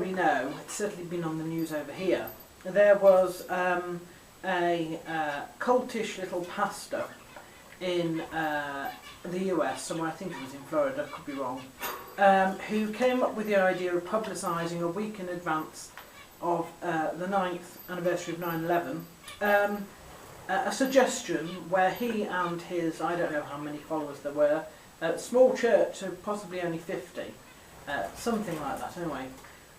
probably know, it's certainly been on the news over here, there was a cultish little pastor in the US, somewhere, I think it was in Florida, I could be wrong, who came up with the idea of publicising a week in advance of the 9th anniversary of 9/11, a suggestion where he and his, I don't know how many followers there were, small church of possibly only 50, something like that anyway,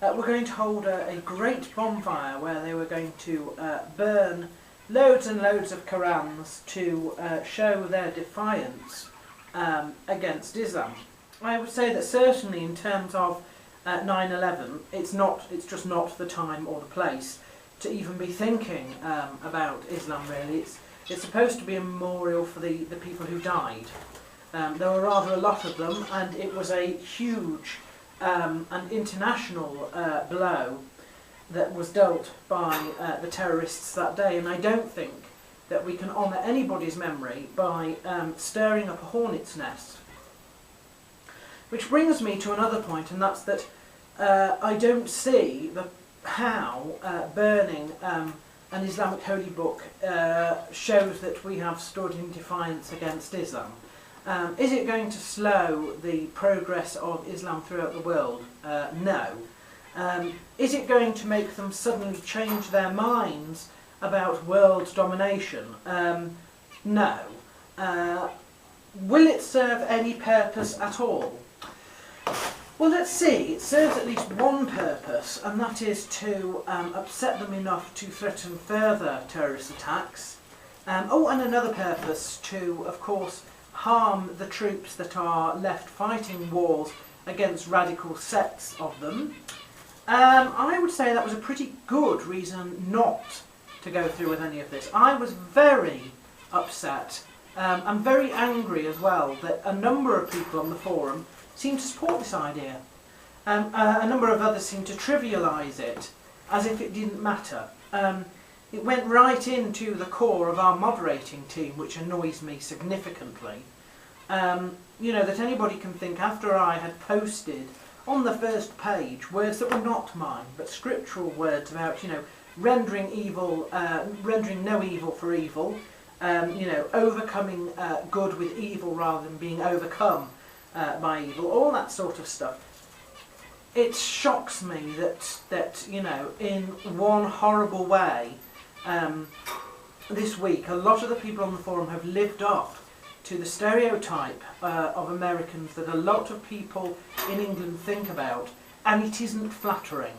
were going to hold a great bonfire where they were going to burn loads and loads of Qurans to show their defiance against Islam. I would say that certainly in terms of 9/11, it's just not the time or the place to even be thinking about Islam really. It's supposed to be a memorial for the people who died. There were rather a lot of them, and it was a huge and international blow that was dealt by the terrorists that day, and I don't think that we can honour anybody's memory by stirring up a hornet's nest. Which brings me to another point, and that's that I don't see how burning an Islamic holy book shows that we have stood in defiance against Islam. Is it going to slow the progress of Islam throughout the world? No. Is it going to make them suddenly change their minds about world domination? No. Will it serve any purpose at all? Well, let's see. It serves at least one purpose, and that is to upset them enough to threaten further terrorist attacks. And another purpose to, of course, harm the troops that are left fighting wars against radical sects of them. I would say that was a pretty good reason not to go through with any of this. I was very upset and very angry as well that a number of people on the forum seemed to support this idea. A number of others seemed to trivialise it as if it didn't matter. It went right into the core of our moderating team, which annoys me significantly. You know, that anybody can think after I had posted on the first page words that were not mine, but scriptural words about, you know, rendering no evil for evil, you know, overcoming good with evil rather than being overcome by evil, all that sort of stuff. It shocks me that you know, in one horrible way, this week a lot of the people on the forum have lived up to the stereotype of Americans that a lot of people in England think about, and it isn't flattering,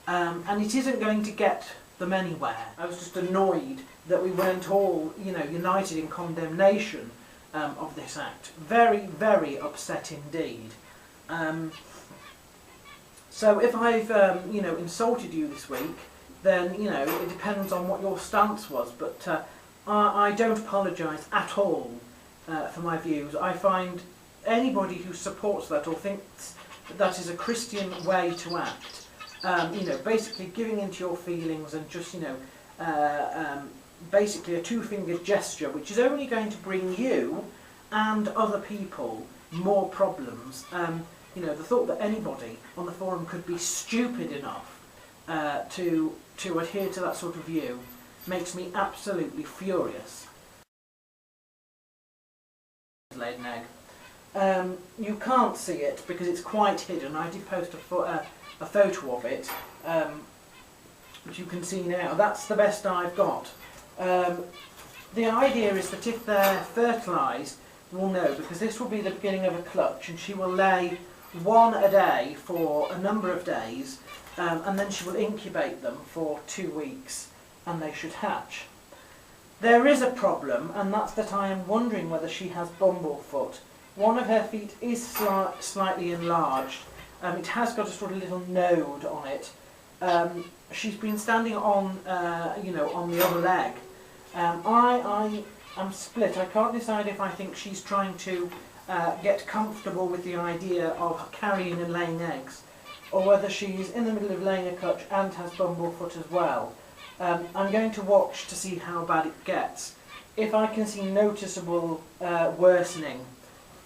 and it isn't going to get them anywhere. I was just annoyed that we weren't all, you know, united in condemnation of this act. Very, very upset indeed. So if I've, you know, insulted you this week, then, you know, it depends on what your stance was, but I don't apologise at all for my views. I find anybody who supports that or thinks that that is a Christian way to act, you know, basically giving into your feelings and just, you know, basically a two-fingered gesture, which is only going to bring you and other people more problems. You know, the thought that anybody on the forum could be stupid enough to adhere to that sort of view makes me absolutely furious. Laid an egg. You can't see it because it's quite hidden. I did post a photo of it, which you can see now. That's the best I've got. The idea is that if they're fertilised, we'll know, because this will be the beginning of a clutch, and she will lay one a day for a number of days, and then she will incubate them for 2 weeks, and they should hatch. There is a problem, and that's that I am wondering whether she has bumblefoot. One of her feet is slightly enlarged. It has got a sort of little node on it. She's been standing on, you know, on the other leg. I am split. I can't decide if I think she's trying to get comfortable with the idea of carrying and laying eggs, or whether she's in the middle of laying a clutch and has bumblefoot as well. I'm going to watch to see how bad it gets. If I can see noticeable worsening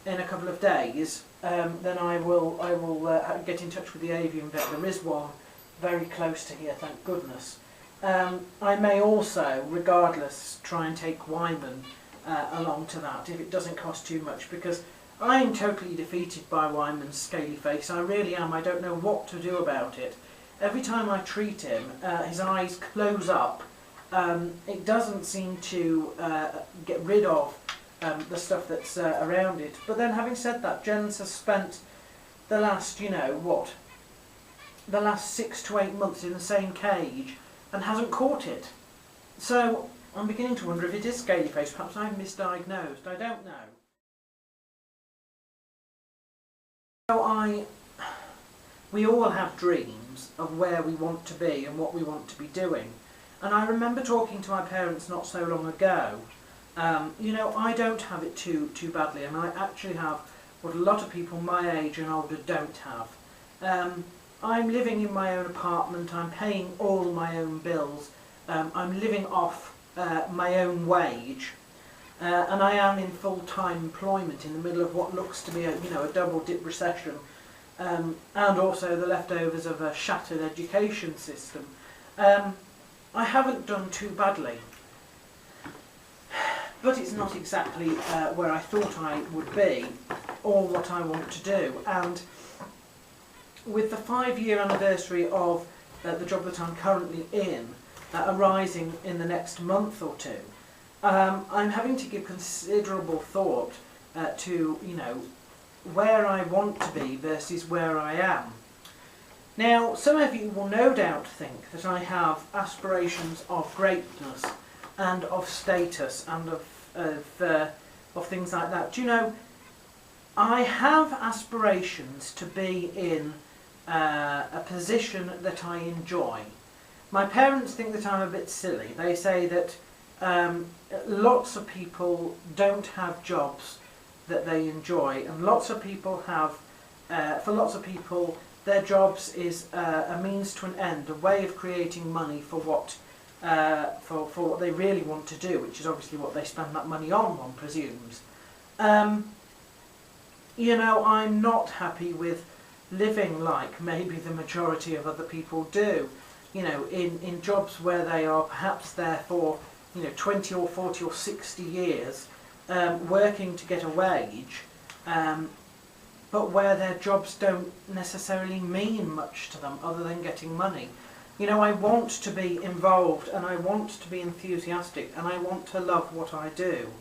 in a couple of days, then I will get in touch with the avian vet. There is one very close to here, thank goodness. I may also, regardless, try and take Wyman along to that if it doesn't cost too much, because I'm totally defeated by Wyman's scaly face. I really am. I don't know what to do about it. Every time I treat him, his eyes close up. It doesn't seem to get rid of the stuff that's around it. But then, having said that, Jens has spent the last, the last 6 to 8 months in the same cage and hasn't caught it. So I'm beginning to wonder if it is scaly face. Perhaps I'm misdiagnosed. I don't know. So we all have dreams of where we want to be and what we want to be doing. And I remember talking to my parents not so long ago. I don't have it too badly, and I actually have what a lot of people my age and older don't have. I'm living in my own apartment, I'm paying all my own bills, I'm living off my own wage, and I am in full-time employment in the middle of what looks to be a double-dip recession, and also the leftovers of a shattered education system. I haven't done too badly, but it's not exactly where I thought I would be or what I want to do. And with the 5-year anniversary of the job that I'm currently in arising in the next month or two, I'm having to give considerable thought to where I want to be versus where I am. Now, some of you will no doubt think that I have aspirations of greatness and of status and of things like that. Do you know, I have aspirations to be in a position that I enjoy. My parents think that I'm a bit silly. They say that lots of people don't have jobs that they enjoy, and lots of people have, for lots of people, their jobs is a means to an end, a way of creating money for what they really want to do, which is obviously what they spend that money on, one presumes. I'm not happy with living like maybe the majority of other people do, in jobs where they are perhaps there for 20 or 40 or 60 years, working to get a wage, but where their jobs don't necessarily mean much to them other than getting money. I want to be involved, and I want to be enthusiastic, and I want to love what I do.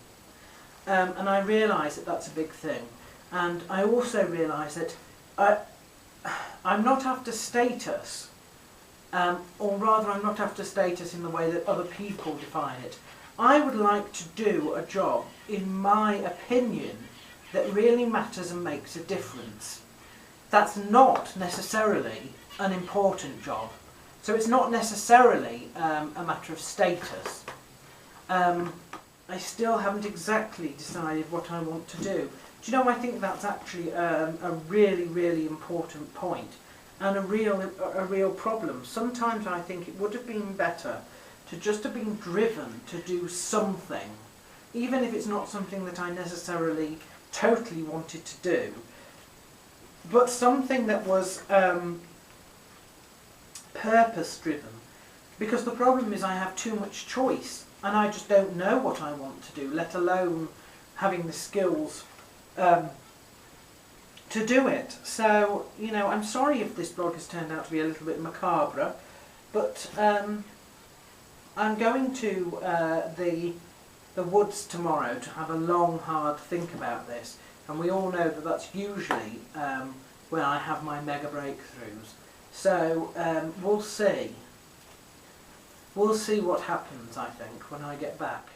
And I realise that that's a big thing. And I also realise that I'm not after status, or rather I'm not after status in the way that other people define it. I would like to do a job, in my opinion, that really matters and makes a difference. That's not necessarily an important job. So it's not necessarily a matter of status. I still haven't exactly decided what I want to do. Do you know, I think that's actually a really, really important point and a real problem. Sometimes I think it would have been better to just have been driven to do something, even if it's not something that I necessarily totally wanted to do, but something that was purpose-driven. Because the problem is I have too much choice, and I just don't know what I want to do, let alone having the skills to do it. So, I'm sorry if this blog has turned out to be a little bit macabre, but I'm going to the woods tomorrow to have a long, hard think about this, and we all know that that's usually when I have my mega breakthroughs. So we'll see. We'll see what happens, I think, when I get back.